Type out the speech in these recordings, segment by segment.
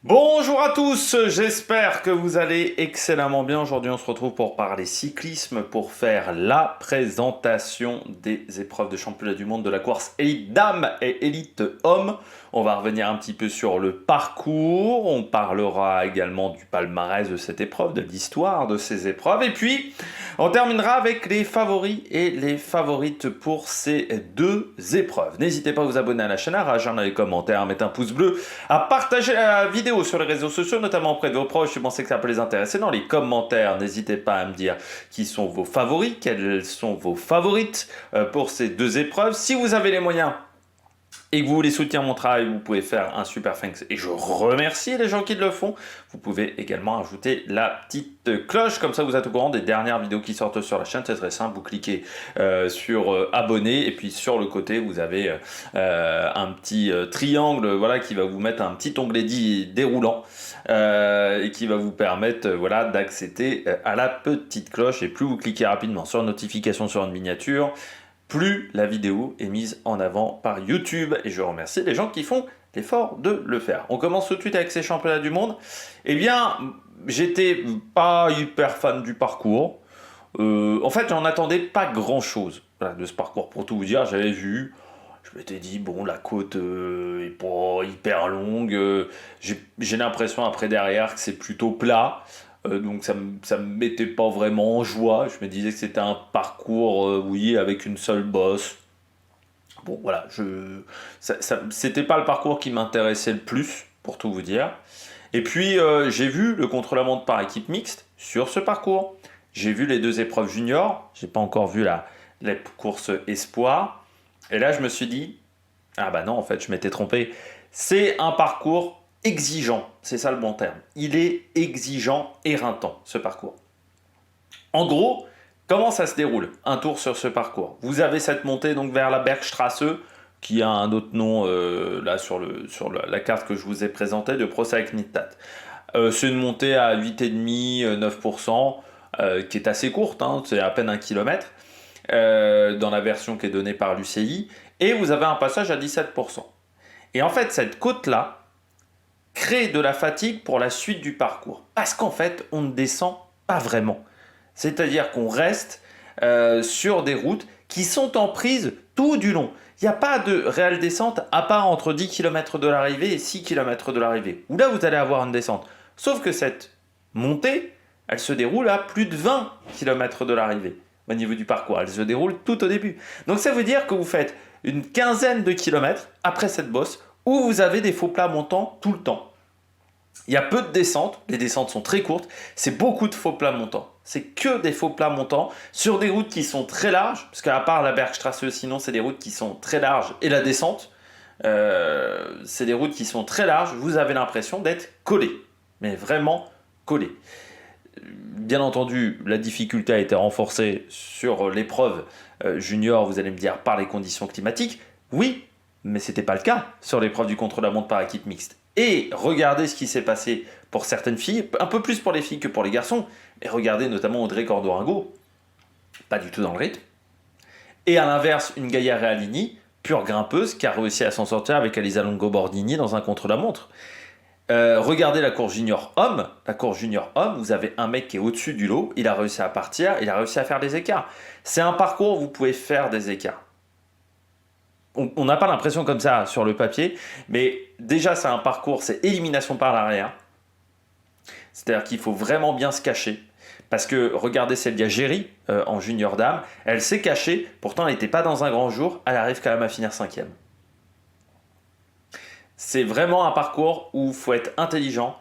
Bonjour à tous, j'espère que vous allez excellemment bien. Aujourd'hui, on se retrouve pour parler cyclisme, pour faire la présentation des épreuves de championnat du monde de la course élite dames et élite hommes. On va revenir un petit peu sur le parcours, on parlera également du palmarès de cette épreuve, de l'histoire de ces épreuves, et puis on terminera avec les favoris et les favorites pour ces deux épreuves. N'hésitez pas à vous abonner à la chaîne, à réagir dans les commentaires, à mettre un pouce bleu, à partager la vidéo sur les réseaux sociaux, notamment auprès de vos proches, si vous pensez que ça peut les intéresser. Dans les commentaires, n'hésitez pas à me dire qui sont vos favoris, quelles sont vos favorites pour ces deux épreuves. Si vous avez les moyens et que vous voulez soutenir mon travail, vous pouvez faire un super thanks et je remercie les gens qui le font. Vous pouvez également ajouter la petite cloche, comme ça vous êtes au courant des dernières vidéos qui sortent sur la chaîne. C'est très simple, vous cliquez sur abonner et puis sur le côté vous avez un petit triangle, voilà, qui va vous mettre un petit onglet déroulant et qui va vous permettre voilà, d'accéder à la petite cloche. Et plus vous cliquez rapidement sur notification sur une miniature, plus la vidéo est mise en avant par YouTube. Et je remercie les gens qui font l'effort de le faire. On commence tout de suite avec ces championnats du monde. Eh bien, j'étais pas hyper fan du parcours. En fait, j'en attendais pas grand-chose de ce parcours. Pour tout vous dire, j'avais vu, je m'étais dit, bon, la côte est pas hyper longue. J'ai l'impression après derrière que c'est plutôt plat. Donc ça me mettait pas vraiment en joie. Je me disais que c'était un parcours, oui, avec une seule bosse. Bon, voilà, c'était pas le parcours qui m'intéressait le plus, pour tout vous dire. Et puis, j'ai vu le contre-la-montre par équipe mixte sur ce parcours. J'ai vu les deux épreuves juniors. J'ai pas encore vu la course espoir. Et là, je me suis dit, ah bah non, en fait, je m'étais trompé. C'est un parcours exigeant, c'est ça le bon terme. Il est exigeant, éreintant, ce parcours. En gros, comment ça se déroule un tour sur ce parcours? Vous avez cette montée donc vers la Bergstrasse, qui a un autre nom là sur la carte que je vous ai présentée de Prosek Nittat. C'est une montée à 8,5-9%, qui est assez courte, hein, c'est à peine 1 km, dans la version qui est donnée par l'UCI, et vous avez un passage à 17%. Et en fait, cette côte-là crée de la fatigue pour la suite du parcours. Parce qu'en fait, on ne descend pas vraiment. C'est-à-dire qu'on reste sur des routes qui sont en prise tout du long. Il n'y a pas de réelle descente à part entre 10 km de l'arrivée et 6 km de l'arrivée. Où là, vous allez avoir une descente. Sauf que cette montée, elle se déroule à plus de 20 km de l'arrivée au niveau du parcours. Elle se déroule tout au début. Donc ça veut dire que vous faites une quinzaine de kilomètres après cette bosse où vous avez des faux plats montants tout le temps. Il y a peu de descentes, les descentes sont très courtes, c'est beaucoup de faux plats montants. C'est que des faux plats montants sur des routes qui sont très larges, parce qu'à part la Bergstrasse, sinon c'est des routes qui sont très larges, et la descente, c'est des routes qui sont très larges, vous avez l'impression d'être collé, mais vraiment collé. Bien entendu, la difficulté a été renforcée sur l'épreuve junior, vous allez me dire, par les conditions climatiques. Oui, mais ce n'était pas le cas sur l'épreuve du contre-la-montre par équipe mixte. Et regardez ce qui s'est passé pour certaines filles, un peu plus pour les filles que pour les garçons. Et regardez notamment Audrey Cordoringo, pas du tout dans le rythme. Et à l'inverse, une Gaia Realini, pure grimpeuse, qui a réussi à s'en sortir avec Alisa Longo-Borghini dans un contre-la-montre. Regardez la course junior homme. La course junior homme, vous avez un mec qui est au-dessus du lot, il a réussi à partir, il a réussi à faire des écarts. C'est un parcours où vous pouvez faire des écarts. On n'a pas l'impression comme ça sur le papier, mais déjà c'est un parcours, c'est élimination par l'arrière. C'est-à-dire qu'il faut vraiment bien se cacher. Parce que regardez Célia Géry en junior dame, elle s'est cachée, pourtant elle n'était pas dans un grand jour, elle arrive quand même à finir 5e. C'est vraiment un parcours où il faut être intelligent.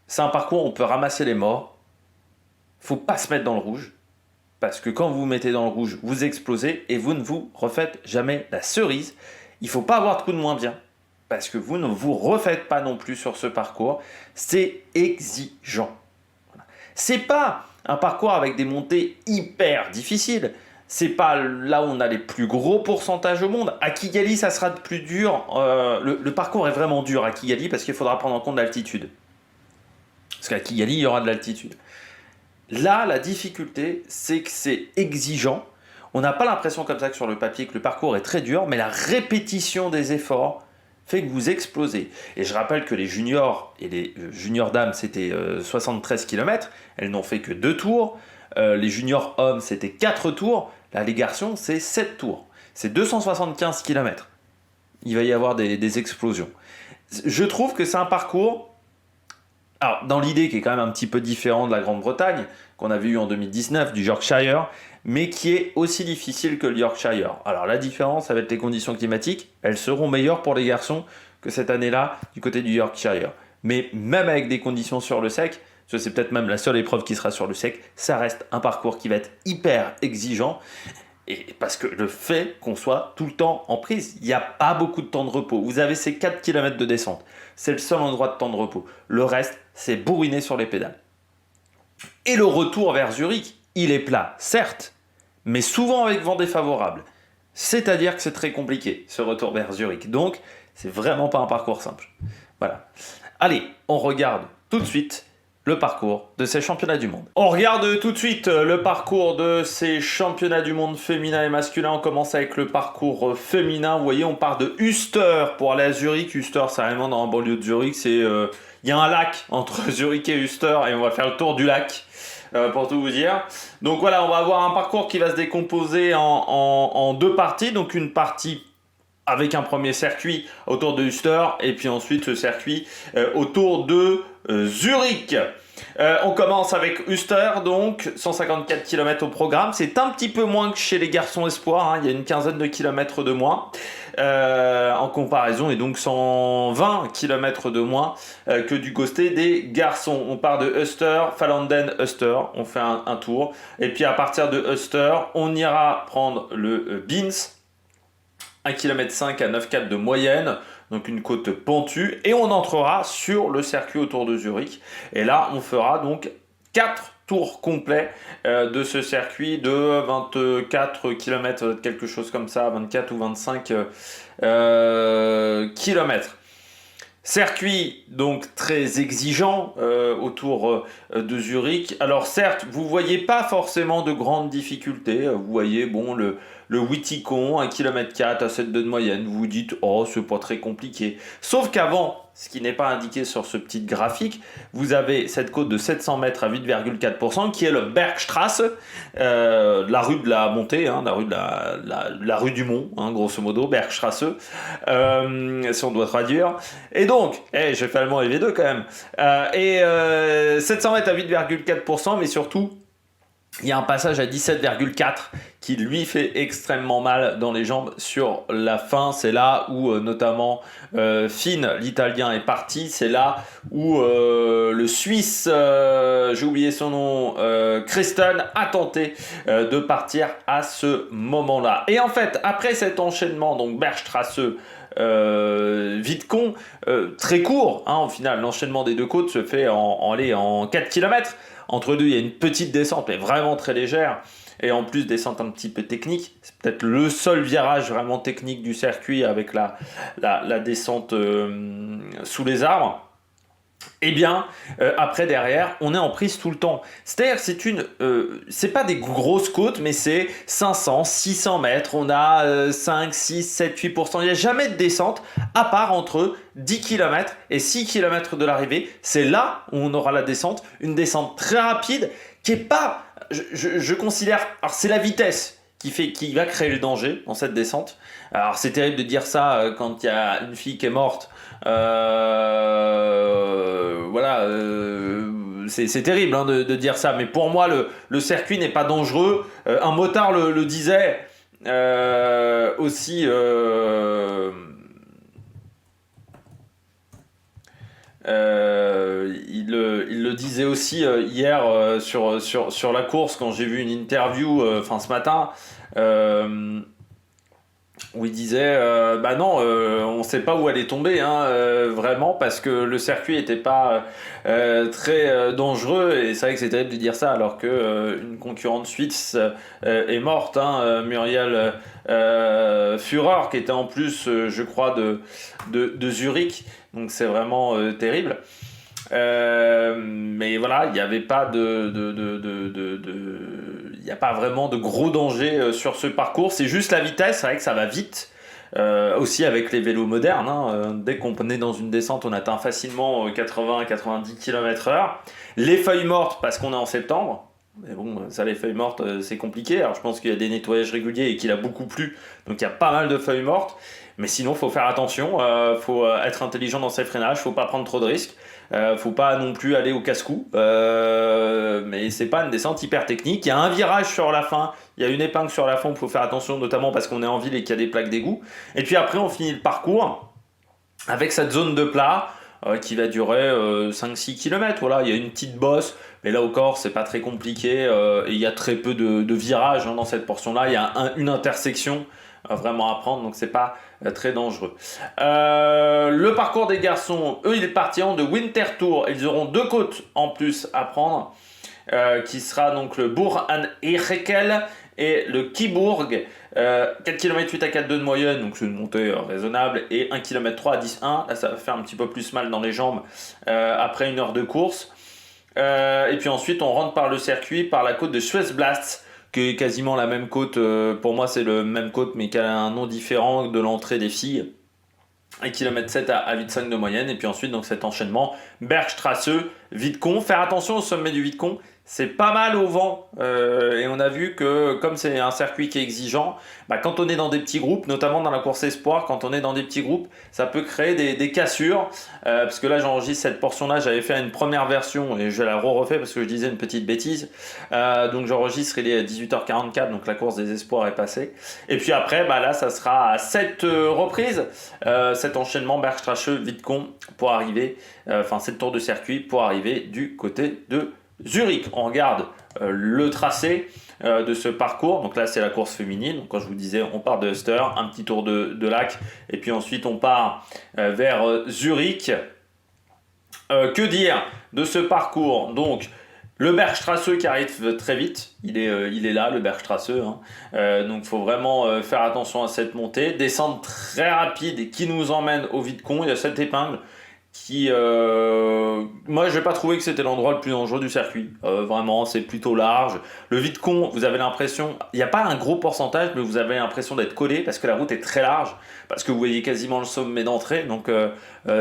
C'est un parcours où on peut ramasser les morts. Il ne faut pas se mettre dans le rouge. Parce que quand vous vous mettez dans le rouge, vous explosez et vous ne vous refaites jamais la cerise. Il ne faut pas avoir de coup de moins bien. Parce que vous ne vous refaites pas non plus sur ce parcours. C'est exigeant. Voilà. C'est pas un parcours avec des montées hyper difficiles. C'est pas là où on a les plus gros pourcentages au monde. À Kigali, ça sera de plus dur. Le parcours est vraiment dur à Kigali parce qu'il faudra prendre en compte l'altitude. Parce qu'à Kigali, il y aura de l'altitude. Là, la difficulté, c'est que c'est exigeant. On n'a pas l'impression comme ça que sur le papier que le parcours est très dur, mais la répétition des efforts fait que vous explosez. Et je rappelle que les juniors et les juniors dames, c'était 73 km, elles n'ont fait que 2 tours. Les juniors hommes, c'était 4 tours. Là, les garçons, c'est 7 tours. C'est 275 km. Il va y avoir des explosions. Je trouve que c'est un parcours, alors dans l'idée qui est quand même un petit peu différent de la Grande-Bretagne, qu'on avait eu en 2019, du Yorkshire, mais qui est aussi difficile que le Yorkshire. Alors la différence avec les conditions climatiques, elles seront meilleures pour les garçons que cette année-là du côté du Yorkshire. Mais même avec des conditions sur le sec, c'est peut-être même la seule épreuve qui sera sur le sec, ça reste un parcours qui va être hyper exigeant. Et parce que le fait qu'on soit tout le temps en prise, il n'y a pas beaucoup de temps de repos. Vous avez ces 4 km de descente. C'est le seul endroit de temps de repos. Le reste, c'est bourriner sur les pédales. Et le retour vers Zurich, il est plat, certes, mais souvent avec vent défavorable. C'est-à-dire que c'est très compliqué, ce retour vers Zurich. Donc, c'est vraiment pas un parcours simple. Voilà. Allez, on regarde tout de suite le parcours de ces championnats du monde. On regarde tout de suite le parcours de ces championnats du monde féminin et masculin. On commence avec le parcours féminin. Vous voyez, on part de Uster pour aller à Zurich. Uster, c'est vraiment dans la banlieue de Zurich. Il y a un lac entre Zurich et Uster et on va faire le tour du lac. Pour tout vous dire. Donc voilà, on va avoir un parcours qui va se décomposer en 2 parties. Donc une partie avec un premier circuit autour de Uster et puis ensuite ce circuit autour de Zurich. On commence avec Uster, donc 154 km au programme. C'est un petit peu moins que chez les garçons espoirs, hein. Il y a une quinzaine de kilomètres de moins en comparaison, et donc 120 km de moins que du côté des garçons. On part de Uster, Fallanden, Uster, on fait un tour, et puis à partir de Uster, on ira prendre le Binz, 1,5 km à 9,4 de moyenne, donc une côte pentue, et on entrera sur le circuit autour de Zurich. Et là, on fera donc 4 tours complets de ce circuit de 24 km, quelque chose comme ça, 24 ou 25 km. Circuit donc très exigeant autour de Zurich. Alors certes, vous ne voyez pas forcément de grandes difficultés. Vous voyez bon, le Witticon, 1,4 km à 7,2 de moyenne. Vous vous dites, oh, c'est pas très compliqué. Sauf qu'avant, ce qui n'est pas indiqué sur ce petit graphique, vous avez cette côte de 700 mètres à 8,4% qui est le Bergstrasse, la rue de la montée, hein, la rue du mont, hein, grosso modo, Bergstrasse, si on doit traduire. Et donc, j'ai fait allemand et V2 quand même. 700 mètres à 8,4%, mais surtout, il y a un passage à 17,4 qui lui fait extrêmement mal dans les jambes sur la fin. C'est là où notamment Finn, l'italien, est parti. C'est là où le Suisse, j'ai oublié son nom, Christen, a tenté de partir à ce moment-là. Et en fait, après cet enchaînement, donc Bergstrasse, Witticon, très court, hein, au final, l'enchaînement des 2 côtes se fait en 4 km. Entre deux, il y a une petite descente, mais vraiment très légère. Et en plus, descente un petit peu technique. C'est peut-être le seul virage vraiment technique du circuit avec la descente sous les arbres. Eh bien, après, derrière, on est en prise tout le temps. C'est-à-dire que c'est pas des grosses côtes, mais c'est 500, 600 mètres. On a 5, 6, 7, 8%. Il n'y a jamais de descente, à part entre 10 km et 6 km de l'arrivée. C'est là où on aura la descente. Une descente très rapide, qui est pas... Je considère... Alors, c'est la vitesse qui va créer le danger dans cette descente. Alors, c'est terrible de dire ça quand il y a une fille qui est morte. C'est terrible hein, de dire ça, mais pour moi le circuit n'est pas dangereux. Un motard le disait aussi. Il le disait aussi hier sur la course quand j'ai vu une interview ce matin. Où il disait on sait pas où elle est tombée vraiment, parce que le circuit était pas très dangereux, et c'est vrai que c'est terrible de dire ça alors que une concurrente suisse est morte, Muriel Führer, qui était en plus je crois de Zurich, donc c'est vraiment terrible. Mais voilà, il n'y avait pas il n'y a pas vraiment de gros danger sur ce parcours. C'est juste la vitesse, c'est vrai que ça va vite. Aussi avec les vélos modernes, hein, dès qu'on est dans une descente, on atteint facilement 80-90 km/h. Les feuilles mortes, parce qu'on est en septembre. Mais bon, ça, les feuilles mortes, c'est compliqué. Alors, je pense qu'il y a des nettoyages réguliers et qu'il a beaucoup plu. Donc, il y a pas mal de feuilles mortes. Mais sinon, il faut faire attention. Faut être intelligent dans ses freinages. Faut pas prendre trop de risques. Faut pas non plus aller au casse-cou. Mais c'est pas une descente hyper technique. Il y a un virage sur la fin. Il y a une épingle sur la fin. Il faut faire attention, notamment parce qu'on est en ville et qu'il y a des plaques d'égout. Et puis après, on finit le parcours avec cette zone de plat qui va durer 5-6 km. Voilà, il y a une petite bosse, mais là encore, c'est pas très compliqué. Et il y a très peu de virages dans cette portion-là. Il y a une intersection vraiment à prendre, donc c'est pas très dangereux. Le parcours des garçons, eux, ils partiront de Winter Tour. Ils auront 2 côtes en plus à prendre, qui sera donc le Bourg an Echekel et le Kibourg. 4 km 8 à 4,2 de moyenne, donc c'est une montée raisonnable, et 1 km 3 à 10,1. Là, ça va faire un petit peu plus mal dans les jambes après une heure de course. Et puis ensuite, on rentre par le circuit, par la côte de Schwetzblast, qui est quasiment la même côte. Pour moi, c'est le même côte, mais qui a un nom différent de l'entrée des filles. 1 km 7 à 8,5 de moyenne. Et puis ensuite, donc cet enchaînement, Bergstrasse, Vidcon. Faire attention au sommet du Vidcon, c'est pas mal au vent. Et on a vu que comme c'est un circuit qui est exigeant, quand on est dans des petits groupes, notamment dans la course espoir, quand on est dans des petits groupes, ça peut créer des cassures. Parce que là, j'enregistre cette portion-là, j'avais fait une première version et je la refais parce que je disais une petite bêtise. Donc j'enregistre, il est à 18h44, donc la course des espoirs est passée. Et puis après, là, ça sera à 7 reprises, cet enchaînement Bergstrasse, Vidcon, pour arriver, 7 tours de circuit pour arriver du côté de Zurich. On regarde le tracé de ce parcours. Donc là, c'est la course féminine. Donc, quand je vous disais, on part de Uster, un petit tour de lac, et puis ensuite on part vers Zurich. Que dire de ce parcours? Donc, le Bergstrasse qui arrive très vite, il est là, le Bergstrasse. Donc, il faut vraiment faire attention à cette montée. Descente très rapide et qui nous emmène au Vidcon. Il y a cette épingle qui, moi, j'ai pas trouvé que c'était l'endroit le plus dangereux du circuit. Vraiment, c'est plutôt large. Le Vidcon, vous avez l'impression, il n'y a pas un gros pourcentage, mais vous avez l'impression d'être collé parce que la route est très large, parce que vous voyez quasiment le sommet d'entrée. Donc,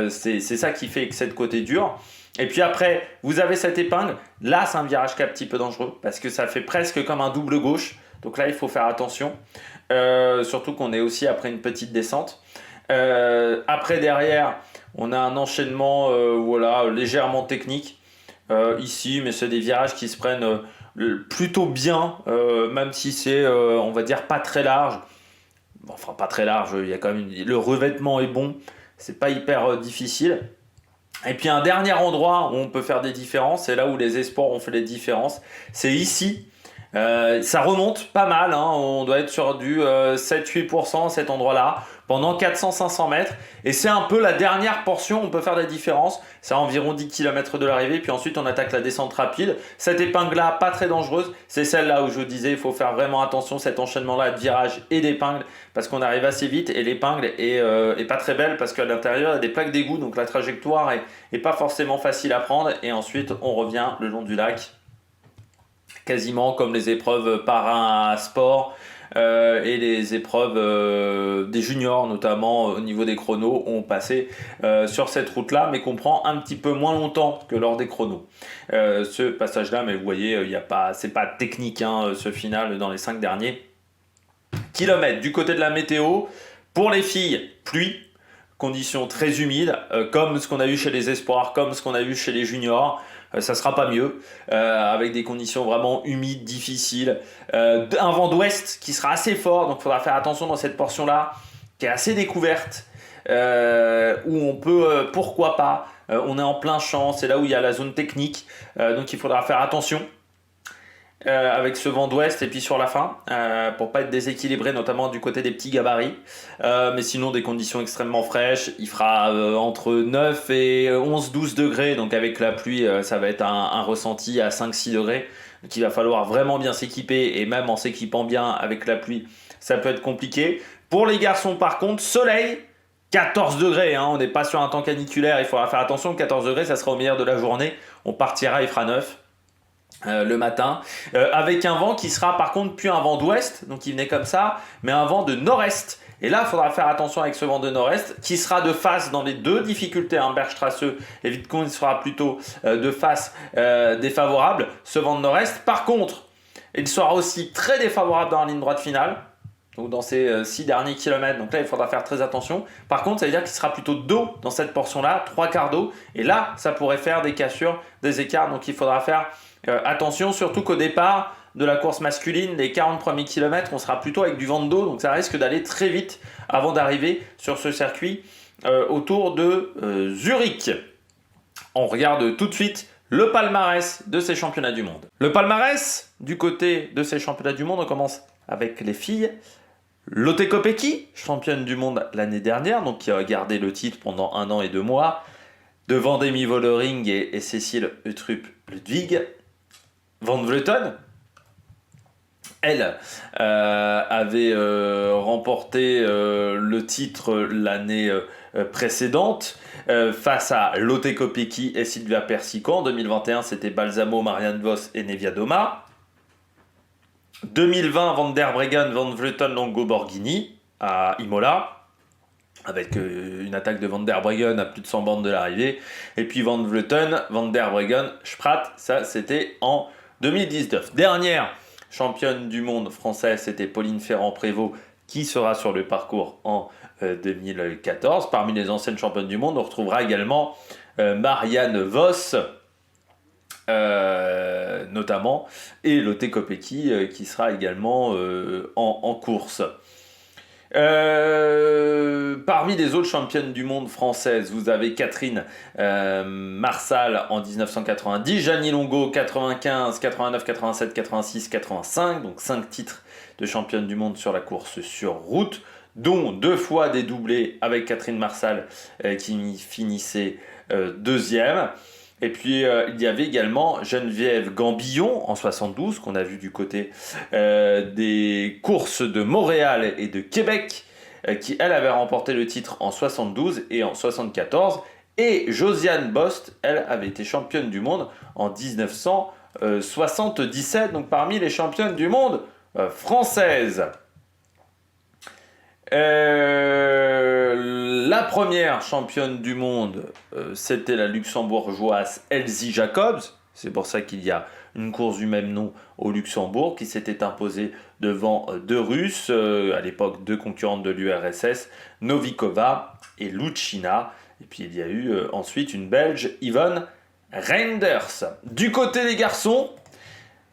c'est ça qui fait que cette côte est dure. Et puis après, vous avez cette épingle. Là, c'est un virage qui est un petit peu dangereux parce que ça fait presque comme un double gauche. Donc là, il faut faire attention. Surtout qu'on est aussi après une petite descente. Après, derrière, on a un enchaînement légèrement technique ici, mais c'est des virages qui se prennent plutôt bien, même si c'est, on va dire, pas très large. Enfin, pas très large, il y a quand même le revêtement est bon, c'est pas hyper difficile. Et puis un dernier endroit où on peut faire des différences, c'est là où les espoirs ont fait les différences, c'est ici. Ça remonte pas mal, on doit être sur du 7-8% à cet endroit-là, pendant 400-500 mètres. Et c'est un peu la dernière portion où on peut faire des différences. C'est à environ 10 km de l'arrivée, puis ensuite on attaque la descente rapide. Cette épingle-là, pas très dangereuse, c'est celle-là où je vous disais, il faut faire vraiment attention, cet enchaînement-là de virage et d'épingle, parce qu'on arrive assez vite et l'épingle est pas très belle, parce qu'à l'intérieur il y a des plaques d'égout, donc la trajectoire est pas forcément facile à prendre. Et ensuite on revient le long du lac, quasiment comme les épreuves para-sport et les épreuves des juniors, notamment au niveau des chronos, ont passé sur cette route-là, mais qu'on prend un petit peu moins longtemps que lors des chronos. Ce passage-là, mais vous voyez, c'est pas technique, ce final dans les 5 derniers kilomètres. Du côté de la météo, pour les filles, pluie, conditions très humides, comme ce qu'on a eu chez les espoirs, comme ce qu'on a eu chez les juniors. Ça sera pas mieux, avec des conditions vraiment humides, difficiles, un vent d'ouest qui sera assez fort, donc il faudra faire attention dans cette portion-là, qui est assez découverte, où on peut, pourquoi pas, on est en plein champ, c'est là où il y a la zone technique, donc il faudra faire attention. Avec ce vent d'ouest et puis sur la fin pour pas être déséquilibré, notamment du côté des petits gabarits, mais sinon des conditions extrêmement fraîches. Il fera entre 9 et 11-12 degrés, donc avec la pluie ça va être un ressenti à 5-6 degrés, donc il va falloir vraiment bien s'équiper, et même en s'équipant bien avec la pluie ça peut être compliqué. Pour les garçons par contre, soleil, 14 degrés, on n'est pas sur un temps caniculaire, il faudra faire attention. 14 degrés, ça sera au milieu de la journée, on partira, il fera 9 le matin, avec un vent qui sera par contre plus un vent d'ouest, donc il venait comme ça, mais un vent de nord-est Et là, il faudra faire attention avec ce vent de nord-est, qui sera de face dans les deux difficultés. Bergstrasse et Wittkoen, il sera plutôt de face défavorable, ce vent de nord-est. Par contre, il sera aussi très défavorable dans la ligne droite finale, donc dans ces 6 derniers kilomètres. Donc là, il faudra faire très attention. Par contre, ça veut dire qu'il sera plutôt d'eau dans cette portion-là, 3/4 d'eau. Et là, ça pourrait faire des cassures, des écarts. Donc il faudra faire attention, surtout qu'au départ de la course masculine, les 40 premiers kilomètres, on sera plutôt avec du vent de dos. Donc ça risque d'aller très vite avant d'arriver sur ce circuit autour de Zurich. On regarde tout de suite le palmarès de ces championnats du monde. Le palmarès du côté de ces championnats du monde, on commence avec les filles. Lotte Kopecky, championne du monde l'année dernière, donc qui a gardé le titre pendant 1 an et 2 mois, devant Demi Vollering et Cécile Uttrup-Ludwig. Van Vleuten, elle avait remporté le titre l'année précédente face à Lotte Kopecky et Silvia Persico. En 2021, c'était Balsamo, Marianne Vos et Neviadoma. 2020, Van der Breggen, Van Vleuten, Longo, Borghini à Imola, avec une attaque de Van der Breggen à plus de 100 bornes de l'arrivée. Et puis Van Vleuten, Van der Breggen, Spratt, ça c'était en 2019. Dernière championne du monde française, c'était Pauline Ferrand-Prévot, qui sera sur le parcours en 2014. Parmi les anciennes championnes du monde, on retrouvera également Marianne Vos, notamment, et Lotte Kopecky qui sera également en course. Parmi les autres championnes du monde françaises, vous avez Catherine Marsal en 1990, Jeannie Longo 95, 89, 87, 86, 85, donc 5 titres de championne du monde sur la course sur route, dont 2 fois des doublés avec Catherine Marsal qui finissait deuxième. Et puis il y avait également Geneviève Gambillon en 72, qu'on a vu du côté des courses de Montréal et de Québec, qui elle avait remporté le titre en 72 et en 74. Et Josiane Bost, elle avait été championne du monde en 1977, donc parmi les championnes du monde françaises. La première championne du monde, c'était la luxembourgeoise Elsie Jacobs. C'est pour ça qu'il y a une course du même nom au Luxembourg qui s'était imposée devant 2 Russes, à l'époque 2 concurrentes de l'URSS, Novikova et Luchina. Et puis il y a eu ensuite une Belge, Yvonne Reinders. Du côté des garçons,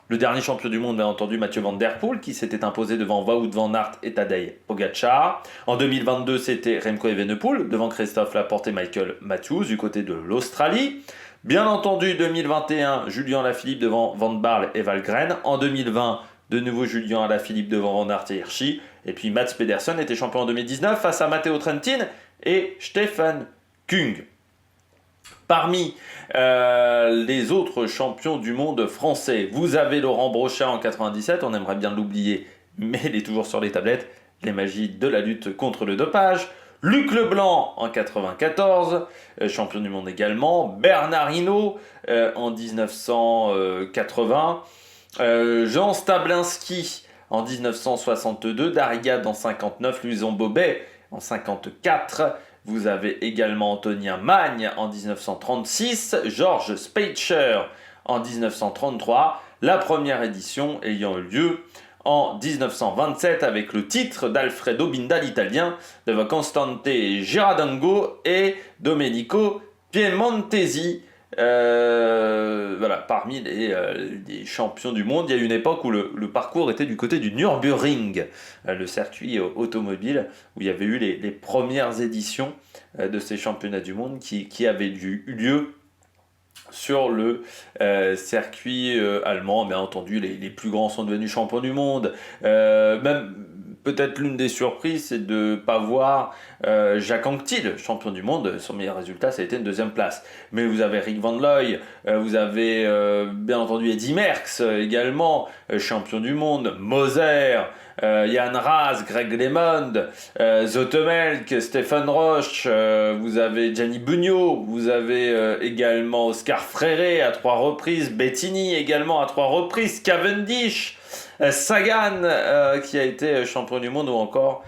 le dernier champion du monde, bien entendu, Mathieu Van Der Poel, qui s'était imposé devant Wout van Aert et Tadej Pogacar. En 2022, c'était Remco Evenepoel, devant Christophe Laporte et Michael Matthews, du côté de l'Australie. Bien entendu, 2021, Julien Alaphilippe devant Van Baarle et Valgren. En 2020, de nouveau Julien Alaphilippe devant Van Aert et Hirschi. Et puis Mats Pedersen était champion en 2019 face à Matteo Trentin et Stefan Kung. Parmi les autres champions du monde français, vous avez Laurent Brochard en 97, on aimerait bien l'oublier, mais il est toujours sur les tablettes, les magies de la lutte contre le dopage. Luc Leblanc en 94, champion du monde également. Bernard Hinault en 1980. Jean Stablinski en 1962. Darrigade en 59. Louison Bobet en 54. Vous avez également Antonien Magne en 1936, Georges Speicher en 1933, la première édition ayant eu lieu en 1927 avec le titre d'Alfredo Binda l'italien devant Constante Girardengo et Domenico Piemontesi. Voilà, parmi les champions du monde, il y a une époque où le parcours était du côté du Nürburgring, le circuit automobile, où il y avait eu les premières éditions de ces championnats du monde qui avaient eu lieu sur le circuit allemand. Bien entendu, les plus grands sont devenus champions du monde. Même peut-être l'une des surprises, c'est de ne pas voir Jacques Anquetil, champion du monde. Son meilleur résultat, ça a été une 2e place. Mais vous avez Rick Van Looy, vous avez bien entendu Eddy Merckx également, champion du monde, Moser, Jan Raas, Greg LeMond, Zotemelk, Stéphane Roche, vous avez Gianni Bugno, vous avez également Oscar Freire à 3 reprises, Bettini également à 3 reprises, Cavendish, Sagan qui a été champion du monde, ou encore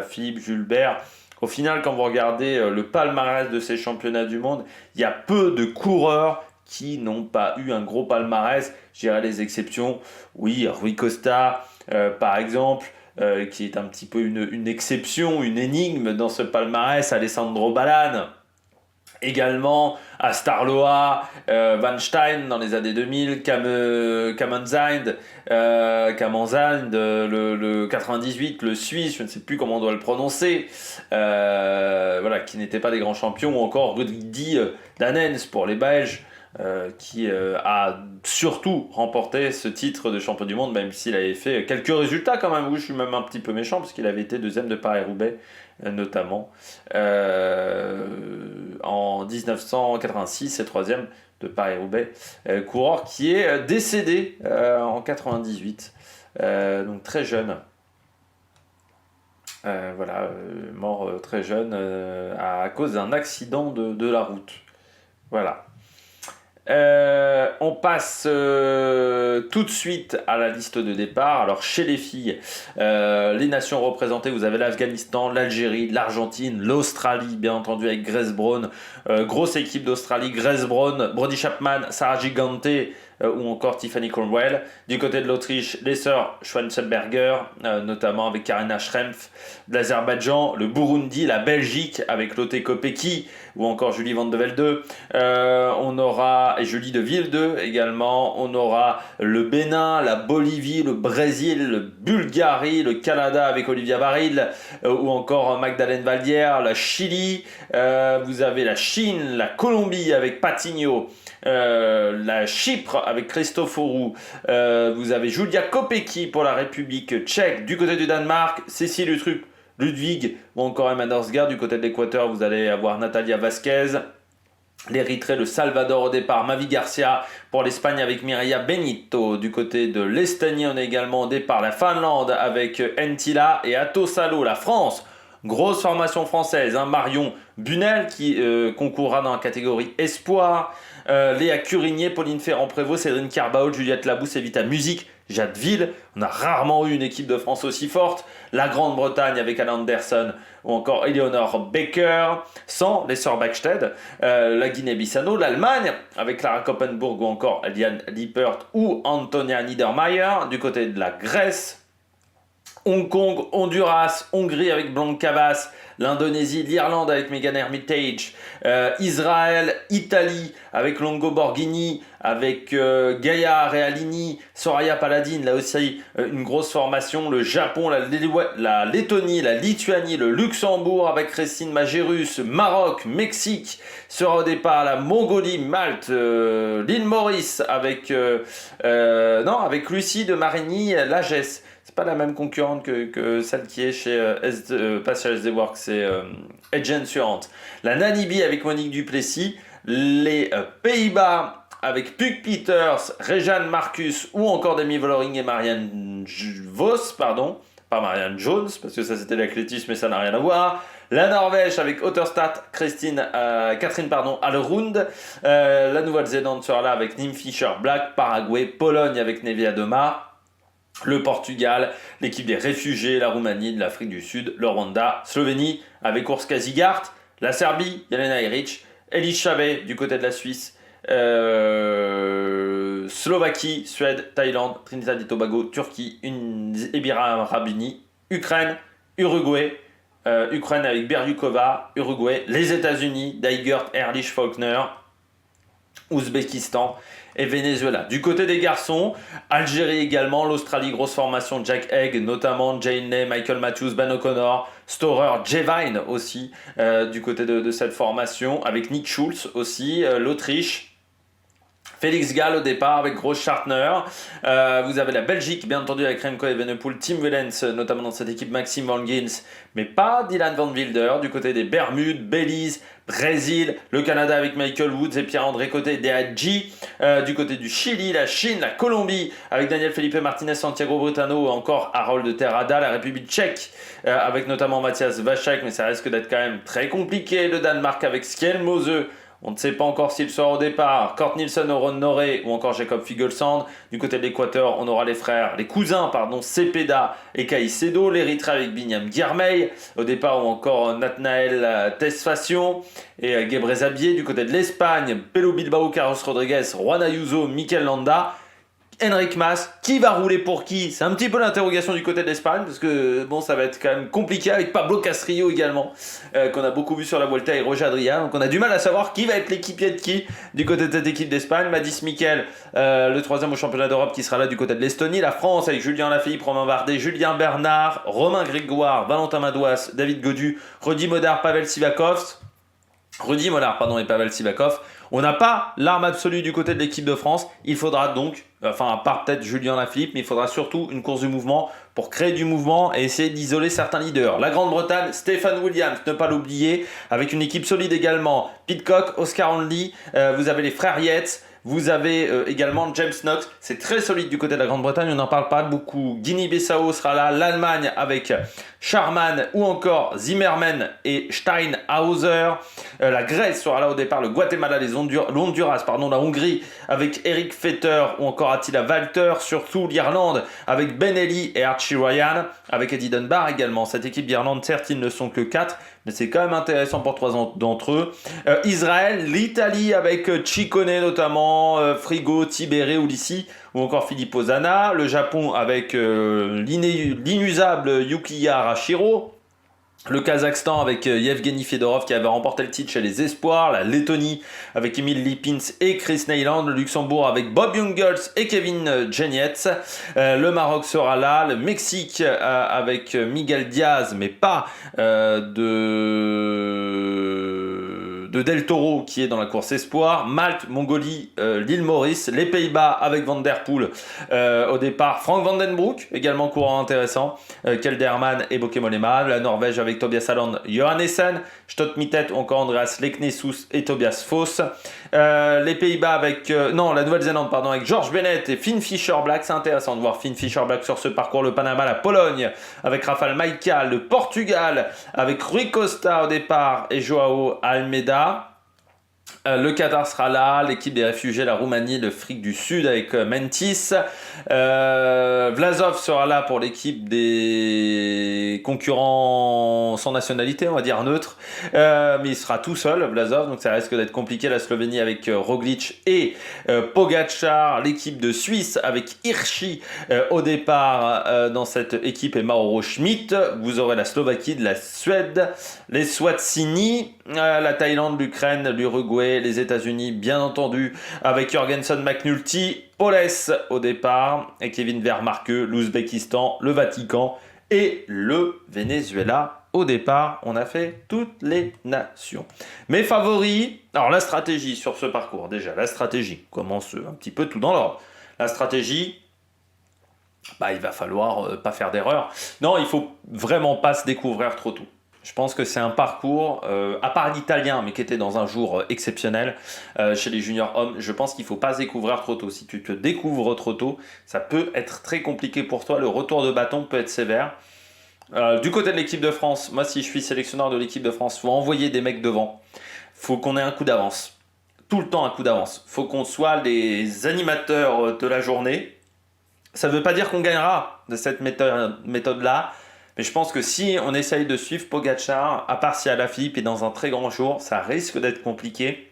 Philippe Gilbert. Au final, quand vous regardez le palmarès de ces championnats du monde, il y a peu de coureurs qui n'ont pas eu un gros palmarès. Je dirais les exceptions, oui, Rui Costa, par exemple, qui est un petit peu une exception, une énigme dans ce palmarès, Alessandro Ballan. Également Astarloa, Van Stein dans les années 2000, Kamanzind, le 98, le Suisse, je ne sais plus comment on doit le prononcer, voilà, qui n'étaient pas des grands champions, ou encore Rudi Danens pour les Belges, qui a surtout remporté ce titre de champion du monde, même s'il avait fait quelques résultats quand même, où je suis même un petit peu méchant, parce qu'il avait été deuxième de Paris-Roubaix, notamment en 1986 et troisième de Paris-Roubaix, coureur qui est décédé en 98, donc très jeune. Voilà, mort très jeune à cause d'un accident de la route. Voilà. On passe tout de suite à la liste de départ. Alors chez les filles, les nations représentées, vous avez l'Afghanistan, l'Algérie, l'Argentine, l'Australie, bien entendu avec Grace Brown, grosse équipe d'Australie, Grace Brown, Brody Chapman, Sarah Gigante, ou encore Tiffany Cromwell. Du côté de l'Autriche, les sœurs Schwanzenberger, notamment avec Karina Schrempf, de l'Azerbaïdjan, le Burundi, la Belgique avec Lotte Kopecky, ou encore Julie Van de Velde. On aura, et Julie de Wilde également, on aura le Bénin, la Bolivie, le Brésil, le Bulgarie, le Canada avec Olivia Baril, ou encore Magdalene Valdière, la Chili, vous avez la Chine, la Colombie avec Patinho, la Chypre avec Christoforou, vous avez Julia Kopecky pour la République tchèque. Du côté du Danemark, Cécile Utrup Ludwig ou encore Emma Norsgaard. Du côté de l'Équateur, vous allez avoir Natalia Vasquez. L'Érythrée, le Salvador au départ, Mavi Garcia. Pour l'Espagne avec Mireia Benito. Du côté de l'Estonie, on est également au départ la Finlande avec Entila et Ato Salo. La France, grosse formation française, hein, Marion Bunel qui concourra dans la catégorie Espoir. Léa Curigné, Pauline Ferrand-Prévot, Cédrine Carbaol, Juliette Labousse, Evita Musique, Jadeville. On a rarement eu une équipe de France aussi forte. La Grande-Bretagne avec Anna Anderson ou encore Eleonore Baker, sans les sœurs Backstedt. La Guinée-Bissau, l'Allemagne avec Clara Koppenburg ou encore Liane Lippert ou Antonia Niedermayer. Du côté de la Grèce, Hong Kong, Honduras, Hongrie avec Blanca Vas, l'Indonésie, l'Irlande avec Megan Hermitage, Israël, Italie avec Longo Borghini, avec Gaia Realini, Soraya Paladin, là aussi une grosse formation, le Japon, la Lettonie, la Lituanie, le Luxembourg avec Christine Magérus, Maroc, Mexique, sera au départ la Mongolie, Malte, l'île Maurice avec Lucie de Marigny, Lagesse. C'est pas la même concurrente que celle qui est chez pas chez SD Works, c'est Edge Insurance. La Namibie avec Monique Duplessis, les Pays-Bas avec Puk Peters, Rejane Marcus ou encore Demi Vollering et Marianne Vos, pardon, pas Marianne Jones parce que ça c'était l'athlétisme mais ça n'a rien à voir. La Norvège avec Otterstad, Catherine Allerund. La Nouvelle-Zélande sera là avec Nim Fisher Black, Paraguay, Pologne avec Nevia Doma. Le Portugal, l'équipe des réfugiés, la Roumanie, l'Afrique du Sud, le Rwanda, Slovénie avec Urska Zigart, la Serbie, Jelena Iric, Elie Chavet du côté de la Suisse, Slovaquie, Suède, Thaïlande, Trinidad et Tobago, Turquie, Ebira Rabini, Ukraine, Uruguay, Ukraine avec Beryukova, Uruguay, les États-Unis, Daigert, Ehrlich, Faulkner, Ouzbékistan et Venezuela. Du côté des garçons, Algérie également, l'Australie, grosse formation, Jack Egg, notamment Jane Ney, Michael Matthews, Ben O'Connor, Storer, Jevine aussi, du côté de cette formation, avec Nick Schulz aussi, l'Autriche. Félix Gall au départ avec Gross Schartner. Vous avez la Belgique, bien entendu, avec Remco Evenepoel, Tim Wellens, notamment dans cette équipe Maxime Van Gils, mais pas Dylan Van Wilder. Du côté des Bermudes, Belize, Brésil, le Canada avec Michael Woods et Pierre-André Côté, DHG. Du côté du Chili, la Chine, la Colombie, avec Daniel Felipe Martinez, Santiago Brutano, encore Harold Terrada, la République tchèque, avec notamment Mathias Vachek, mais ça risque d'être quand même très compliqué. Le Danemark avec Skjelmose, On ne sait pas encore s'il sera au départ. Kort Nielsen, Oron Noré ou encore Jacob Fugelsang. Du côté de l'Équateur, on aura les cousins, Cepeda et Caicedo. L'Érythrée avec Binyam Girmay. Au départ, ou encore Nathanael Tesfacio et Gebrezabier. Du côté de l'Espagne, Pello Bilbao, Carlos Rodriguez, Juan Ayuso, Mikel Landa. Enric Mas, qui va rouler pour qui? C'est un petit peu l'interrogation du côté de l'Espagne, parce que bon, ça va être quand même compliqué avec Pablo Castrillo également, qu'on a beaucoup vu sur la Vuelta, et Roger Adrià, donc on a du mal à savoir qui va être l'équipier de qui du côté de cette équipe d'Espagne. Madis Miquel, le troisième au championnat d'Europe, qui sera là du côté de l'Estonie. La France avec Julien Lafilippe, Romain Bardet, Julien Bernard, Romain Grégoire, Valentin Madouas, David Gaudu, Rudy Mollard, Pavel Sivakov. Et Pavel Sivakov. On n'a pas l'arme absolue du côté de l'équipe de France. Il faudra donc, à part peut-être Julien Lafilippe, mais il faudra surtout une course du mouvement pour créer du mouvement et essayer d'isoler certains leaders. La Grande-Bretagne, Stephen Williams, ne pas l'oublier, avec une équipe solide également. Pidcock, Oscar Onley, vous avez les frères Yates. Vous avez également James Knox, c'est très solide du côté de la Grande-Bretagne, on n'en parle pas beaucoup. Guinée-Bissau sera là, l'Allemagne avec Sharman ou encore Zimmermann et Steinhauser. La Grèce sera là au départ, le Guatemala, l'Honduras, la Hongrie avec Eric Fetter ou encore Attila Walter. Surtout l'Irlande avec Ben Ely et Archie Ryan, avec Eddie Dunbar également. Cette équipe d'Irlande, certes, ils ne sont que 4, mais c'est quand même intéressant pour 3 d'entre eux. Israël, l'Italie avec Ciccone notamment, Frigo, Tibere, Ulissi ou encore Filippo Zana. Le Japon avec l'inusable Yukiya Arashiro. Le Kazakhstan avec Yevgeny Fedorov qui avait remporté le titre chez les Espoirs. La Lettonie avec Emil Lipins et Chris Neyland. Le Luxembourg avec Bob Jungels et Kevin Genietz. Le Maroc sera là. Le Mexique avec Miguel Diaz, mais pas de Del Toro qui est dans la course Espoir. Malte, Mongolie, l'île Maurice. Les Pays-Bas avec Van Der Poel au départ. Frank Van Den Broek, également courant intéressant. Kelderman et Bokemolema. La Norvège avec Tobias Aland, Johannessen. Stottmittet ou encore Andreas Leknessus et Tobias Foss. Les Pays-Bas avec... la Nouvelle-Zélande, avec George Bennett et Finn Fischer-Black. C'est intéressant de voir Finn Fischer-Black sur ce parcours. Le Panama, la Pologne avec Rafael Maïka. Le Portugal avec Rui Costa au départ et Joao Almeida. Le Qatar sera là, l'équipe des réfugiés, la Roumanie, l'Afrique du Sud avec Mentis. Vlasov sera là pour l'équipe des concurrents sans nationalité, on va dire neutre. Mais il sera tout seul, Vlasov, donc ça risque d'être compliqué. La Slovénie avec Roglic et Pogacar. L'équipe de Suisse avec Hirschi au départ dans cette équipe et Mauro Schmidt. Vous aurez la Slovaquie, de la Suède, les Swatini, la Thaïlande, l'Ukraine, l'Uruguay, les États-Unis, bien entendu, avec Jorgensen McNulty, Poles au départ, et Kevin Vermarke, l'Ouzbékistan, le Vatican et le Venezuela. Au départ, on a fait toutes les nations. Mes favoris, alors la stratégie sur ce parcours, déjà, la stratégie, commence un petit peu tout dans l'ordre. La stratégie, il va falloir pas faire d'erreur. Non, il faut vraiment pas se découvrir trop tôt. Je pense que c'est un parcours, à part l'Italien, mais qui était dans un jour exceptionnel chez les juniors hommes, je pense qu'il ne faut pas se découvrir trop tôt. Si tu te découvres trop tôt, ça peut être très compliqué pour toi. Le retour de bâton peut être sévère. Du côté de l'équipe de France, moi si je suis sélectionneur de l'équipe de France, il faut envoyer des mecs devant. Il faut qu'on ait un coup d'avance. Tout le temps un coup d'avance. Il faut qu'on soit les animateurs de la journée. Ça ne veut pas dire qu'on gagnera de cette méthode-là. Mais je pense que si on essaye de suivre Pogacar, à part si Alaphilippe est dans un très grand jour, ça risque d'être compliqué.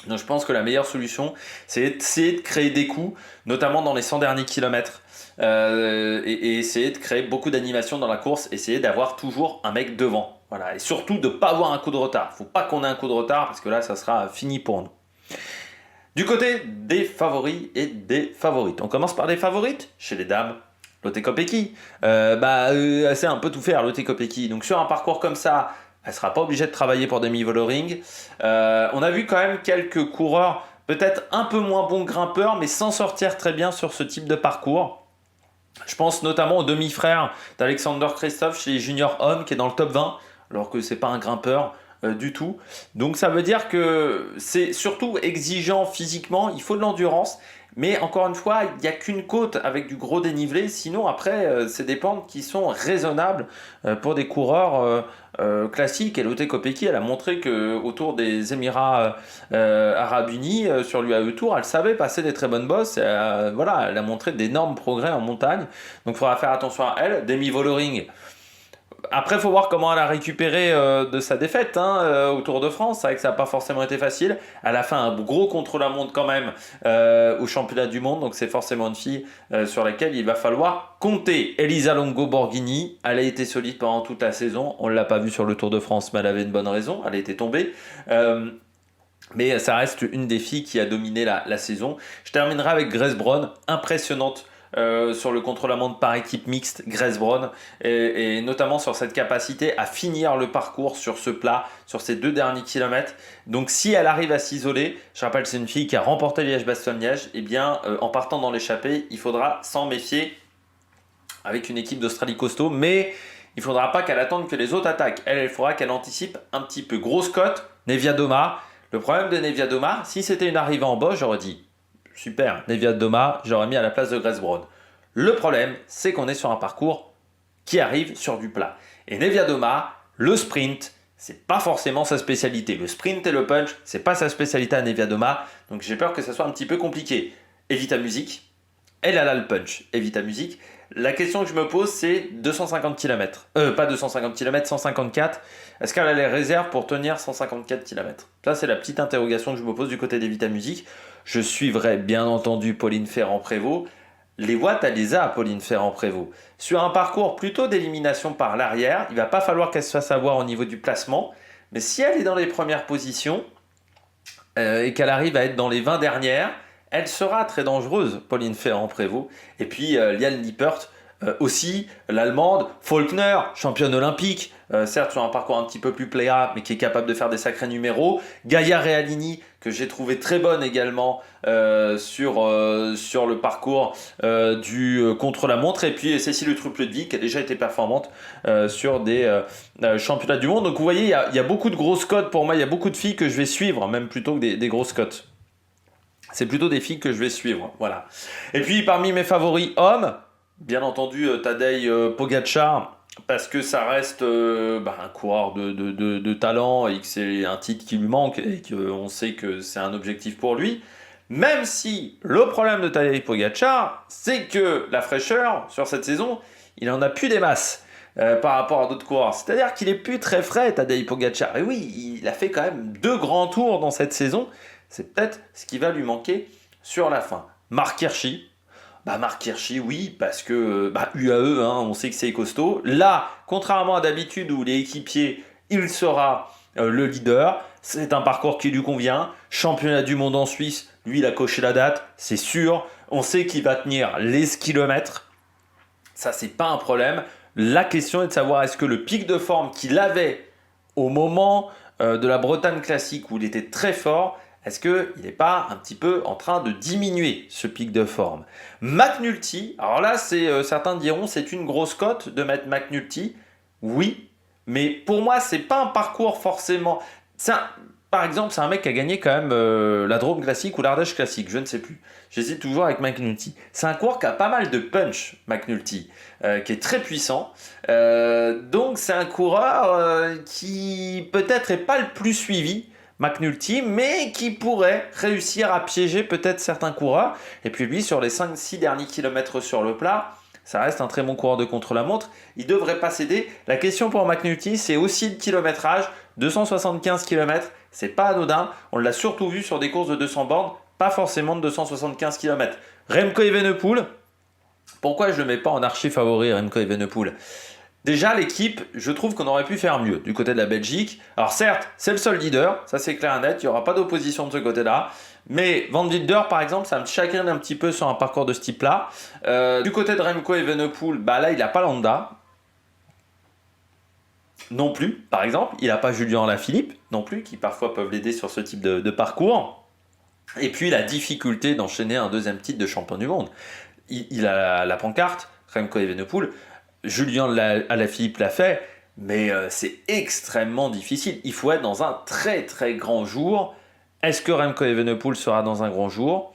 Donc je pense que la meilleure solution, c'est essayer de créer des coups, notamment dans les 100 derniers kilomètres, et essayer de créer beaucoup d'animation dans la course, essayer d'avoir toujours un mec devant. Voilà. Et surtout de ne pas avoir un coup de retard. Il ne faut pas qu'on ait un coup de retard, parce que là, ça sera fini pour nous. Du côté des favoris et des favorites. On commence par les favorites chez les dames. Lotte Kopecky, elle sait un peu tout faire, Lotte Kopecky. Donc sur un parcours comme ça, elle ne sera pas obligée de travailler pour Demi Vollering. On a vu quand même quelques coureurs, peut-être un peu moins bons grimpeurs, mais s'en sortir très bien sur ce type de parcours. Je pense notamment au demi-frère d'Alexander Kristoff chez les juniors hommes, qui est dans le top 20, alors que c'est pas un grimpeur. du tout. Donc ça veut dire que c'est surtout exigeant physiquement, il faut de l'endurance. Mais encore une fois, il n'y a qu'une côte avec du gros dénivelé. Sinon, après, c'est des pentes qui sont raisonnables pour des coureurs classiques. Et Lotte Kopecky, elle a montré que autour des Émirats Arabes Unis, sur l'UAE Tour, elle savait passer des très bonnes bosses. Voilà, elle a montré d'énormes progrès en montagne. Donc, il faudra faire attention à elle. Demi Vollering. Après, il faut voir comment elle a récupéré de sa défaite au Tour de France. C'est vrai que ça n'a pas forcément été facile. Elle a fait un gros contre-la-montre quand même au championnat du monde. Donc c'est forcément une fille sur laquelle il va falloir compter. Elisa Longo Borghini, elle a été solide pendant toute la saison. On ne l'a pas vue sur le Tour de France, mais elle avait une bonne raison. Elle a été tombée. Mais ça reste une des filles qui a dominé la saison. Je terminerai avec Grace Brown, impressionnante sur le contre-la-montre par équipe mixte, Grace Brown, et notamment sur cette capacité à finir le parcours sur ce plat, sur ces 2 derniers kilomètres. Donc si elle arrive à s'isoler, je rappelle c'est une fille qui a remporté Liège-Bastogne-Liège, et bien en partant dans l'échappée, il faudra s'en méfier avec une équipe d'Australie costaud, mais il ne faudra pas qu'elle attende que les autres attaquent. Elle, il faudra qu'elle anticipe un petit peu. Grosse cote, Neviadoma. Le problème de Neviadoma, si c'était une arrivée en bas, j'aurais dit super, Neviadoma, j'aurais mis à la place de Grace Brown. Le problème, c'est qu'on est sur un parcours qui arrive sur du plat. Et Neviadoma, le sprint, c'est pas forcément sa spécialité. Le sprint et le punch, c'est pas sa spécialité à Neviadoma. Donc j'ai peur que ça soit un petit peu compliqué. Evita Music, elle a le punch. Evita Music. La question que je me pose, c'est 250 km. Pas 250 km, 154. Est-ce qu'elle a les réserves pour tenir 154 km? Ça, c'est la petite interrogation que je me pose du côté d'Evita Music. Je suivrai bien entendu Pauline Ferrand-Prévot. Les watts, elle les a, Pauline Ferrand-Prévot. Sur un parcours plutôt d'élimination par l'arrière, il ne va pas falloir qu'elle se fasse avoir au niveau du placement. Mais si elle est dans les premières positions et qu'elle arrive à être dans les 20 dernières, elle sera très dangereuse, Pauline Ferrand-Prévot. Et puis Liane Lippert aussi, l'Allemande, Faulkner, championne olympique, certes sur un parcours un petit peu plus pléa, mais qui est capable de faire des sacrés numéros. Gaia Realini, que j'ai trouvé très bonne également sur le parcours du contre-la-montre. Et puis Cécile Utrup-Ludwig, qui a déjà été performante sur des championnats du monde. Donc vous voyez, il y a beaucoup de grosses cotes pour moi, il y a beaucoup de filles que je vais suivre, même plutôt que des grosses cotes. C'est plutôt des filles que je vais suivre, voilà. Et puis parmi mes favoris hommes, bien entendu Tadej Pogačar, parce que ça reste un coureur de talent et que c'est un titre qui lui manque et qu'on sait que c'est un objectif pour lui. Même si le problème de Tadej Pogačar, c'est que la fraîcheur sur cette saison, il en a plus des masses. Par rapport à d'autres coureurs. C'est-à-dire qu'il est plus très frais, Tadej Pogačar. Et oui, il a fait quand même 2 grands tours dans cette saison. C'est peut-être ce qui va lui manquer sur la fin. Marc Hirschi. Marc Hirschi, oui, parce que UAE, on sait que c'est costaud. Là, contrairement à d'habitude où les équipiers, il sera le leader. C'est un parcours qui lui convient. Championnat du monde en Suisse, lui, il a coché la date, c'est sûr. On sait qu'il va tenir les kilomètres. Ça, c'est pas un problème. La question est de savoir est-ce que le pic de forme qu'il avait au moment de la Bretagne classique où il était très fort, est-ce qu'il n'est pas un petit peu en train de diminuer ce pic de forme? McNulty, alors là, certains diront c'est une grosse cote de mettre McNulty. Oui, mais pour moi, c'est pas un parcours forcément. Par exemple, c'est un mec qui a gagné quand même la Drôme classique ou l'Ardèche classique, je ne sais plus. J'hésite toujours avec McNulty. C'est un coureur qui a pas mal de punch, McNulty, qui est très puissant. Donc c'est un coureur qui peut-être n'est pas le plus suivi, McNulty, mais qui pourrait réussir à piéger peut-être certains coureurs. Et puis lui, sur les 5-6 derniers kilomètres sur le plat, ça reste un très bon coureur de contre-la-montre. Il ne devrait pas céder. La question pour McNulty, c'est aussi le kilométrage. 275 km, c'est pas anodin. On l'a surtout vu sur des courses de 200 bornes, pas forcément de 275 km. Remco Evenepoel, pourquoi je ne le mets pas en archi favori, Remco Evenepoel? Déjà, l'équipe, je trouve qu'on aurait pu faire mieux du côté de la Belgique. Alors certes, c'est le seul leader, ça c'est clair et net, il n'y aura pas d'opposition de ce côté-là. Mais Van Wilder, par exemple, ça me chagrine un petit peu sur un parcours de ce type-là. Du côté de Remco Evenepoel, là, il n'a pas Landa. Non plus, par exemple. Il n'a pas Julien Alaphilippe, non plus, qui parfois peuvent l'aider sur ce type de parcours. Et puis, la difficulté d'enchaîner un deuxième titre de champion du monde. Il a la pancarte, Remco Evenepoel. Julien Alaphilippe l'a fait, Mais c'est extrêmement difficile. Il faut être dans un très très grand jour. Est-ce que Remco Evenepoel sera dans un grand jour?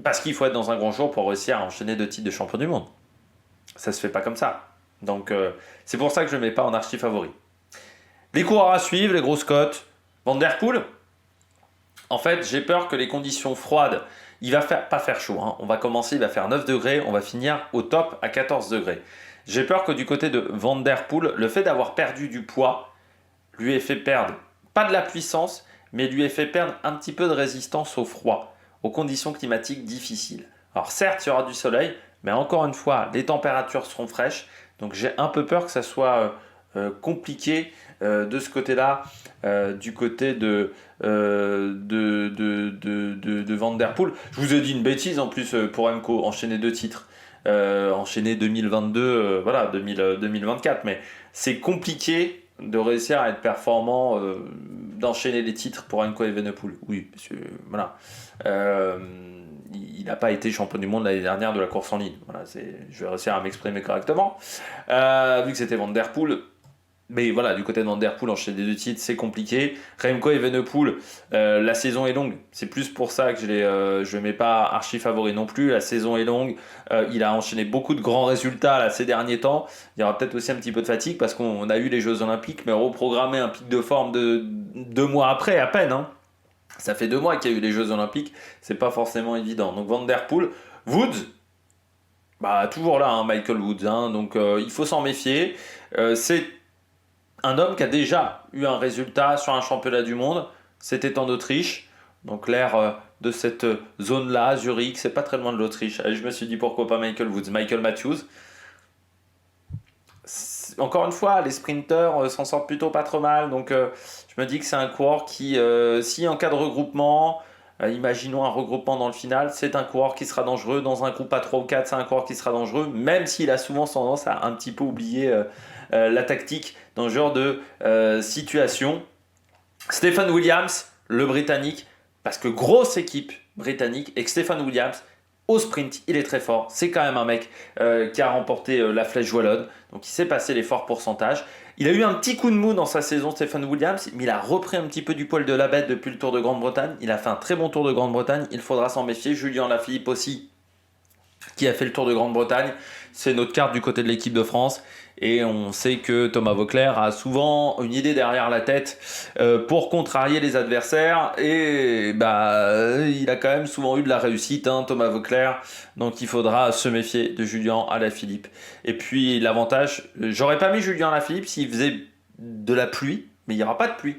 Parce qu'il faut être dans un grand jour pour réussir à enchaîner 2 titres de champion du monde. Ça se fait pas comme ça. Donc c'est pour ça que je ne le mets pas en archi favori. Les coureurs à suivre, les grosses cotes. Van der Poel. En fait, j'ai peur que les conditions froides, il va pas faire chaud. Hein. On va commencer, il va faire 9 degrés, on va finir au top à 14 degrés. J'ai peur que du côté de Van der Poel, le fait d'avoir perdu du poids lui ait fait perdre, pas de la puissance, mais lui ait fait perdre un petit peu de résistance au froid, aux conditions climatiques difficiles. Alors certes, il y aura du soleil, mais encore une fois, les températures seront fraîches, donc j'ai un peu peur que ça soit compliqué de ce côté-là, du côté de Van der Poel. Je vous ai dit une bêtise en plus pour Remco, enchaîner 2 titres. Enchaîner 2022, voilà, 2024, mais c'est compliqué de réussir à être performant, d'enchaîner les titres pour Remco Evenepoel. Oui, parce que, voilà. Il n'a pas été champion du monde l'année dernière de la course en ligne. Voilà, je vais réussir à m'exprimer correctement. Vu que c'était Van der Poel. Mais voilà, du côté de Van der Poel, enchaîner 2 titres, c'est compliqué. Remco Evenepoel, la saison est longue. C'est plus pour ça que je ne mets pas archi favori non plus. La saison est longue. Il a enchaîné beaucoup de grands résultats là, ces derniers temps. Il y aura peut-être aussi un petit peu de fatigue parce qu'on a eu les Jeux Olympiques, mais reprogrammer un pic de forme de 2 mois après, à peine. Hein. Ça fait 2 mois qu'il y a eu les Jeux Olympiques. C'est pas forcément évident. Donc Van der Poel, Woods, bah, toujours là, hein, Michael Woods. Hein, donc il faut s'en méfier. C'est un homme qui a déjà eu un résultat sur un championnat du monde, c'était en Autriche, donc l'air de cette zone-là, Zurich, c'est pas très loin de l'Autriche. Et je me suis dit pourquoi pas Michael Woods, Michael Matthews. Encore une fois, les sprinteurs s'en sortent plutôt pas trop mal, donc je me dis que c'est un coureur qui, si en cas de regroupement, imaginons un regroupement dans le final, c'est un coureur qui sera dangereux. Dans un groupe à 3 ou 4, c'est un coureur qui sera dangereux, même s'il a souvent tendance à un petit peu oublier la tactique dans ce genre de situation. Stephen Williams, le Britannique, parce que grosse équipe britannique, et que Stephen Williams, au sprint, il est très fort. C'est quand même un mec qui a remporté la Flèche Wallonne, donc il sait passer les forts pourcentages. Il a eu un petit coup de mou dans sa saison, Stephen Williams, mais il a repris un petit peu du poil de la bête depuis le Tour de Grande-Bretagne. Il a fait un très bon Tour de Grande-Bretagne, il faudra s'en méfier. Julien Lafilippe aussi, qui a fait le Tour de Grande-Bretagne. C'est notre carte du côté de l'équipe de France. Et on sait que Thomas Voeckler a souvent une idée derrière la tête pour contrarier les adversaires. Et bah, il a quand même souvent eu de la réussite, hein, Thomas Voeckler. Donc il faudra se méfier de Julien Alaphilippe. Et puis l'avantage, j'aurais pas mis Julien Alaphilippe s'il faisait de la pluie, mais il n'y aura pas de pluie.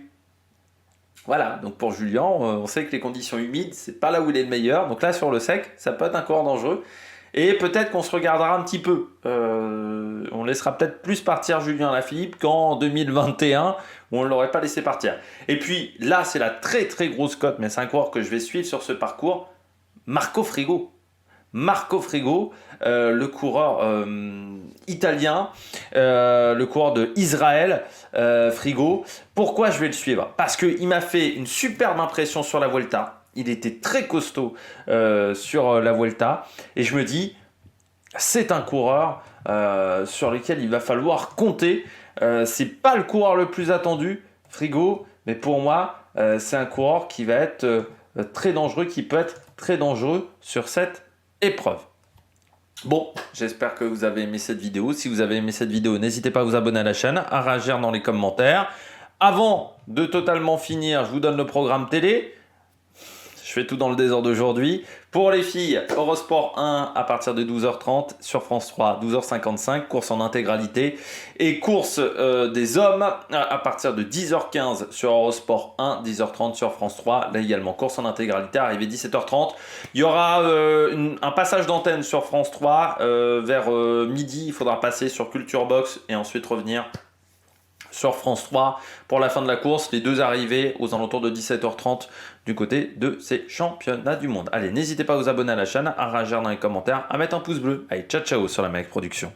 Voilà, donc pour Julien, on sait que les conditions humides, c'est pas là où il est le meilleur. Donc là, sur le sec, ça peut être un coureur dangereux. Et peut-être qu'on se regardera un petit peu. On laissera peut-être plus partir Julien Alaphilippe qu'en 2021, où on ne l'aurait pas laissé partir. Et puis là, c'est la très très grosse cote, mais c'est un coureur que je vais suivre sur ce parcours. Marco Frigo. Marco Frigo, le coureur italien, le coureur de Israël, Frigo. Pourquoi je vais le suivre? Parce qu'il m'a fait une superbe impression sur la Vuelta. Il était très costaud sur la Vuelta. Et je me dis, c'est un coureur sur lequel il va falloir compter. C'est pas le coureur le plus attendu, Frigo, mais pour moi, c'est un coureur qui va être très dangereux, qui peut être très dangereux sur cette épreuve. Bon, j'espère que vous avez aimé cette vidéo. Si vous avez aimé cette vidéo, n'hésitez pas à vous abonner à la chaîne, à réagir dans les commentaires. Avant de totalement finir, je vous donne le programme télé. Je fais tout dans le désordre d'aujourd'hui. Pour les filles, Eurosport 1 à partir de 12h30 sur France 3, 12h55, course en intégralité. Et course des hommes à partir de 10h15 sur Eurosport 1, 10h30 sur France 3. Là également, course en intégralité, arrivé 17h30. Il y aura un passage d'antenne sur France 3 vers midi. Il faudra passer sur Culture Box et ensuite revenir sur France 3 pour la fin de la course, les 2 arrivées aux alentours de 17h30 du côté de ces championnats du monde. Allez, n'hésitez pas à vous abonner à la chaîne, à réagir dans les commentaires, à mettre un pouce bleu. Allez, ciao ciao sur la Mec Production.